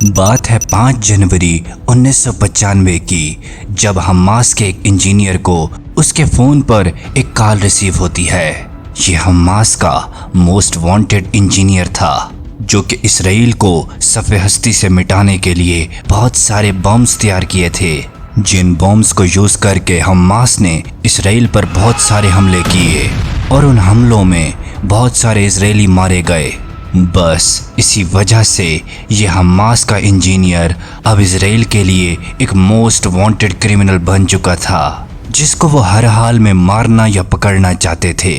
बात है 5 जनवरी 1995 की, जब हमास के एक इंजीनियर को उसके फ़ोन पर एक कॉल रिसीव होती है। ये हमास का मोस्ट वांटेड इंजीनियर था, जो कि इसराइल को सफ़े हस्ती से मिटाने के लिए बहुत सारे बॉम्ब्स तैयार किए थे, जिन बॉम्ब्स को यूज़ करके हमास ने इसराइल पर बहुत सारे हमले किए और उन हमलों में बहुत सारे इजरायली मारे गए। बस इसी वजह से ये हमास का इंजीनियर अब इसराइल के लिए एक मोस्ट वांटेड क्रिमिनल बन चुका था, जिसको वो हर हाल में मारना या पकड़ना चाहते थे।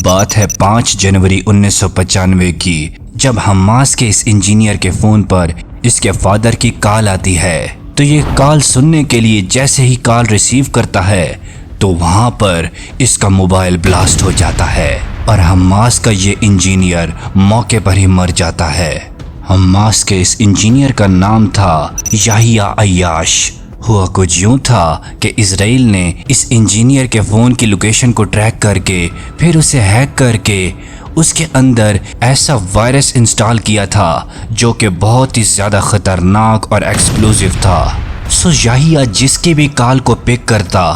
बात है 5 जनवरी 1995 की, जब हमास के इस इंजीनियर के फ़ोन पर इसके फादर की कॉल आती है। तो ये कॉल सुनने के लिए जैसे ही कॉल रिसीव करता है तो वहाँ पर इसका मोबाइल ब्लास्ट हो जाता है और हमास का ये इंजीनियर मौके पर ही मर जाता है। हमास के इस इंजीनियर का नाम था याहिया अय्याश। हुआ कुछ यूँ था कि इजराइल ने इस इंजीनियर के फ़ोन की लोकेशन को ट्रैक करके फिर उसे हैक करके उसके अंदर ऐसा वायरस इंस्टॉल किया था जो कि बहुत ही ज़्यादा ख़तरनाक और एक्सप्लोसिव था। सो याहिया जिसकी भी कॉल को पिक करता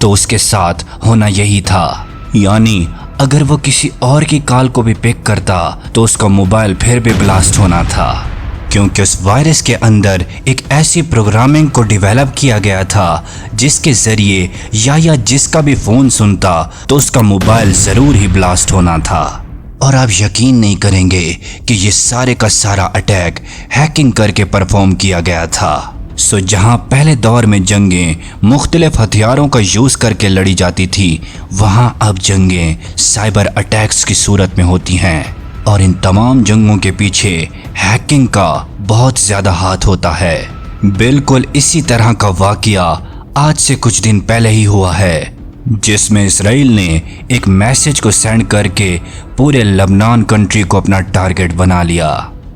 तो उसके साथ होना यही था, यानी अगर वो किसी और की कॉल को भी पिक करता तो उसका मोबाइल फिर भी ब्लास्ट होना था, क्योंकि उस वायरस के अंदर एक ऐसी प्रोग्रामिंग को डेवलप किया गया था जिसके ज़रिए या जिसका भी फ़ोन सुनता तो उसका मोबाइल ज़रूर ही ब्लास्ट होना था। और आप यकीन नहीं करेंगे कि ये सारे का सारा अटैक हैकिंग करके परफॉर्म किया गया था। सो जहाँ पहले दौर में जंगें मुख्तलिफ हथियारों का यूज़ करके लड़ी जाती थी, वहाँ अब जंगें साइबर अटैक्स की सूरत में होती हैं और इन तमाम जंगों के पीछे हैकिंग का बहुत ज़्यादा हाथ होता है। बिल्कुल इसी तरह का वाक़या आज से कुछ दिन पहले ही हुआ है, जिसमें इसराइल ने एक मैसेज को सेंड करके पूरे लबनान कंट्री को अपना टारगेट बना लिया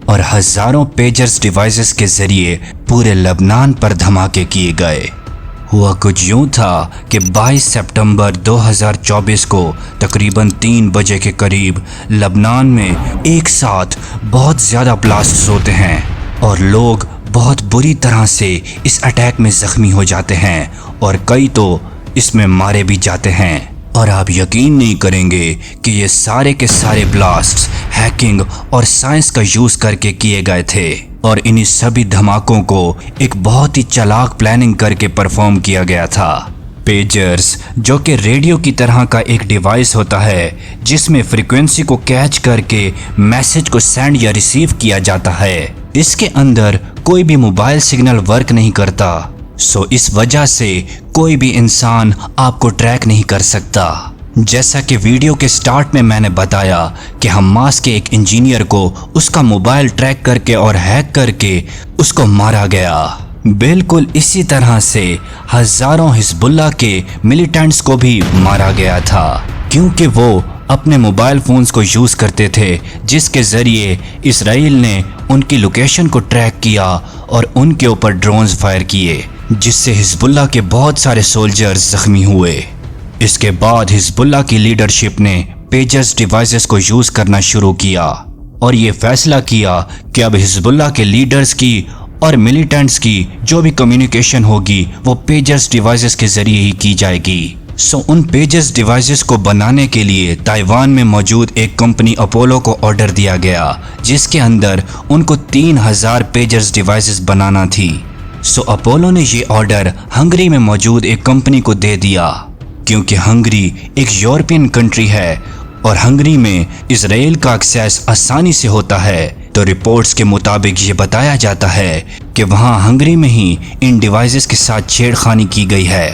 और हज़ारों पेजर्स डिवाइसेस के ज़रिए पूरे लबनान पर धमाके किए गए। हुआ कुछ यूँ था कि 22 सितंबर 2024 को तकरीबन 3 बजे के करीब लबनान में एक साथ बहुत ज़्यादा ब्लास्ट्स होते हैं और लोग बहुत बुरी तरह से इस अटैक में ज़ख्मी हो जाते हैं और कई तो इसमें मारे भी जाते हैं। और आप यकीन नहीं करेंगे कि ये सारे के सारे ब्लास्ट्स हैकिंग और साइंस का यूज़ करके किए गए थे और इन्हीं सभी धमाकों को एक बहुत ही चालाक प्लानिंग करके परफॉर्म किया गया था। पेजर्स, जो कि रेडियो की तरह का एक डिवाइस होता है जिसमें फ्रीक्वेंसी को कैच करके मैसेज को सेंड या रिसीव किया जाता है, इसके अंदर कोई भी मोबाइल सिग्नल वर्क नहीं करता। सो इस वजह से कोई भी इंसान आपको ट्रैक नहीं कर सकता। जैसा कि वीडियो के स्टार्ट में मैंने बताया कि हमास के एक इंजीनियर को उसका मोबाइल ट्रैक करके और हैक करके उसको मारा गया। बिल्कुल इसी तरह से हज़ारों हिजबुल्लाह के मिलिटेंट्स को भी मारा गया था, क्योंकि वो अपने मोबाइल फ़ोन्स को यूज़ करते थे, जिसके ज़रिए इसराइल ने उनकी लोकेशन को ट्रैक किया और उनके ऊपर ड्रोन्स फायर किए, जिससे हिजबुल्लाह के बहुत सारे सोल्जर्स ज़ख्मी हुए। इसके बाद हिजबुल्लाह की लीडरशिप ने पेजर्स डिवाइसेस को यूज़ करना शुरू किया और ये फैसला किया कि अब हिजबुल्लाह के लीडर्स की और मिलिटेंट्स की जो भी कम्युनिकेशन होगी वो पेजर्स डिवाइसेस के ज़रिए ही की जाएगी। सो उन पेजर्स डिवाइसेस को बनाने के लिए ताइवान में मौजूद एक कंपनी अपोलो को ऑर्डर दिया गया, जिसके अंदर उनको 3000 पेजर्स डिवाइसेस बनाना थी। सो अपोलो ने ये ऑर्डर हंगरी में मौजूद एक कंपनी को दे दिया, क्योंकि हंगरी एक यूरोपियन कंट्री है और हंगरी में इसराइल का एक्सेस आसानी से होता है। तो रिपोर्ट्स के मुताबिक ये बताया जाता है कि वहाँ हंगरी में ही इन डिवाइसेस के साथ छेड़खानी की गई है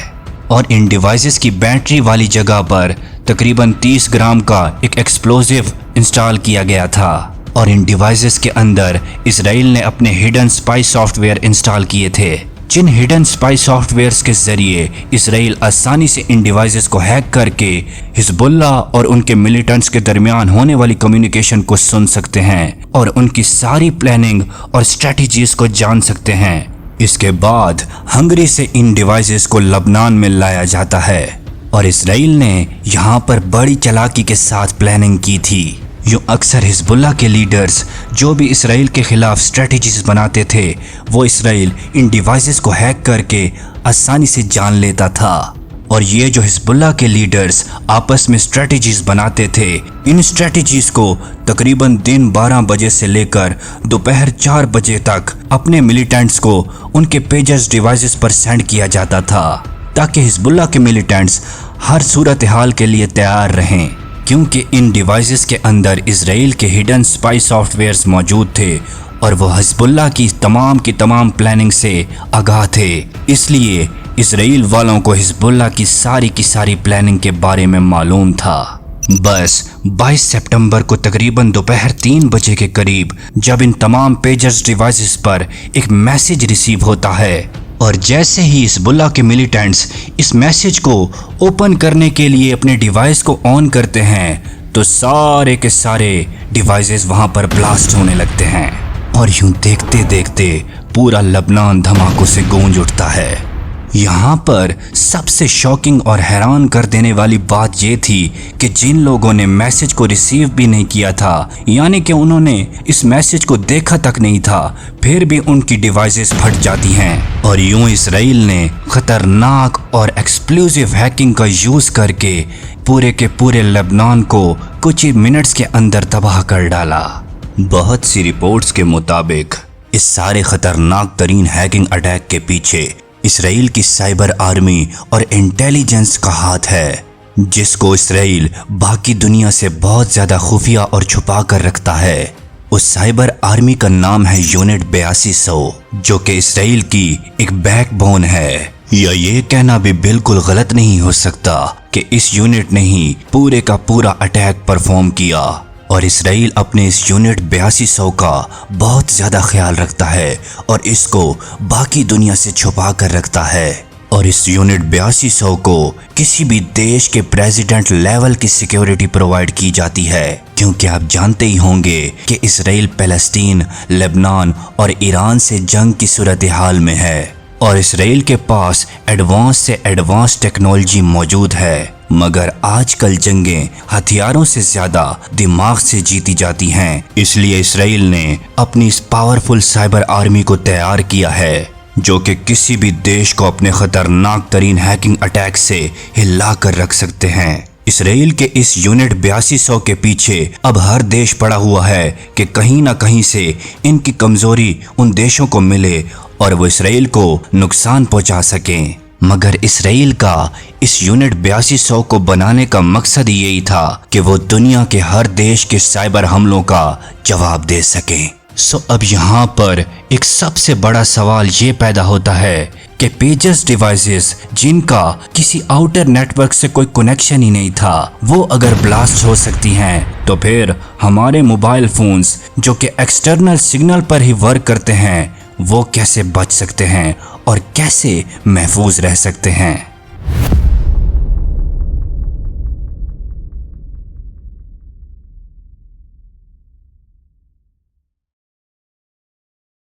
और इन डिवाइसेस की बैटरी वाली जगह पर तकरीबन 30 ग्राम का एक एक्सप्लोजिव इंस्टॉल किया गया था और इन डिवाइसेस के अंदर इसराइल ने अपने हिडन स्पाई सॉफ्टवेयर इंस्टॉल किए थे, जिन हिडन स्पाई सॉफ्टवेयर्स के ज़रिए इसराइल आसानी से इन डिवाइसेस को हैक करके हिजबुल्लाह और उनके मिलिटेंट्स के दरमियान होने वाली कम्युनिकेशन को सुन सकते हैं और उनकी सारी प्लानिंग और स्ट्रेटजीज को जान सकते हैं। इसके बाद हंगरी से इन डिवाइसेस को लबनान में लाया जाता है और इसराइल ने यहाँ पर बड़ी चालाकी के साथ प्लानिंग की थी। यूँ अक्सर हिजबुल्लाह के लीडर्स जो भी इसराइल के खिलाफ स्ट्रेटजीज बनाते थे वो इसराइल इन डिवाइसेस को हैक करके आसानी से जान लेता था। और ये जो हिजबुल्लाह के लीडर्स आपस में स्ट्रेटजीज बनाते थे, इन स्ट्रेटजीज को तकरीबन दिन 12 बजे से लेकर दोपहर 4 बजे तक अपने मिलिटेंट्स को उनके पेजर्स डिवाइसेस पर सेंड किया जाता था ताकि हिजबुल्लाह के मिलिटेंट्स हर सूरत हाल के लिए तैयार रहें, क्योंकि इन डिवाइसेस के अंदर इसराइल के हिडन स्पाई सॉफ्टवेयर्स मौजूद थे और वो हिजबुल्लाह की तमाम प्लानिंग से आगाह थे। इसलिए इसराइल वालों को हिजबुल्लाह की सारी प्लानिंग के बारे में मालूम था। बस 22 सितंबर को तकरीबन दोपहर 3 बजे के करीब जब इन तमाम पेजर्स डिवाइसेस पर एक मैसेज रिसीव होता है और जैसे ही हिजबुल्लाह के मिलिटेंट्स इस मैसेज को ओपन करने के लिए अपने डिवाइस को ऑन करते हैं तो सारे के सारे डिवाइसेस वहां पर ब्लास्ट होने लगते हैं और यूं देखते देखते पूरा लबनान धमाकों से गूंज उठता है। यहाँ पर सबसे शॉकिंग और हैरान कर देने वाली बात ये थी कि जिन लोगों ने मैसेज को रिसीव भी नहीं किया था, यानी कि उन्होंने इस मैसेज को देखा तक नहीं था, फिर भी उनकी डिवाइसेस फट जाती हैं और यूं इसराइल ने खतरनाक और एक्सप्लोसिव हैकिंग का यूज करके पूरे के पूरे लेबनान को कुछ ही मिनट्स के अंदर तबाह कर डाला। बहुत सी रिपोर्ट्स के मुताबिक इस सारे खतरनाक तरीन हैकिंग अटैक के पीछे इसराइल की साइबर आर्मी और इंटेलिजेंस का हाथ है, जिसको इसराइल बाकी दुनिया से बहुत ज़्यादा खुफिया और छुपा कर रखता है। उस साइबर आर्मी का नाम है यूनिट 8200, जो कि इसराइल की एक बैकबोन है। या ये कहना भी बिल्कुल गलत नहीं हो सकता कि इस यूनिट ने ही पूरे का पूरा अटैक परफॉर्म किया और इसराइल अपने इस यूनिट 8200 का बहुत ज़्यादा ख्याल रखता है और इसको बाकी दुनिया से छुपा कर रखता है। और इस यूनिट 8200 को किसी भी देश के प्रेसिडेंट लेवल की सिक्योरिटी प्रोवाइड की जाती है, क्योंकि आप जानते ही होंगे कि इसराइल पैलेस्टीन, लेबनान और ईरान से जंग की सूरत हाल में है और इसराइल के पास एडवांस से एडवांस टेक्नोलॉजी मौजूद है। मगर आजकल जंगें हथियारों से ज्यादा दिमाग से जीती जाती हैं, इसलिए इसराइल ने अपनी इस पावरफुल साइबर आर्मी को तैयार किया है जो कि किसी भी देश को अपने खतरनाक तरीन हैकिंग अटैक से हिला कर रख सकते हैं। इसराइल के इस यूनिट 8200 के पीछे अब हर देश पड़ा हुआ है कि कहीं ना कहीं से इनकी कमजोरी उन देशों को मिले और वो इसराइल को नुकसान पहुंचा सकें। मगर इसराइल का इस यूनिट 8200 को बनाने का मकसद यही था कि वो दुनिया के हर देश के साइबर हमलों का जवाब दे सके। अब यहाँ पर एक सबसे बड़ा सवाल ये पैदा होता है कि पेजर्स डिवाइसेस जिनका किसी आउटर नेटवर्क से कोई कनेक्शन ही नहीं था, वो अगर ब्लास्ट हो सकती हैं तो फिर हमारे मोबाइल फोन्स जो कि एक्सटर्नल सिग्नल पर ही वर्क करते हैं वो कैसे बच सकते हैं और कैसे महफूज रह सकते हैं।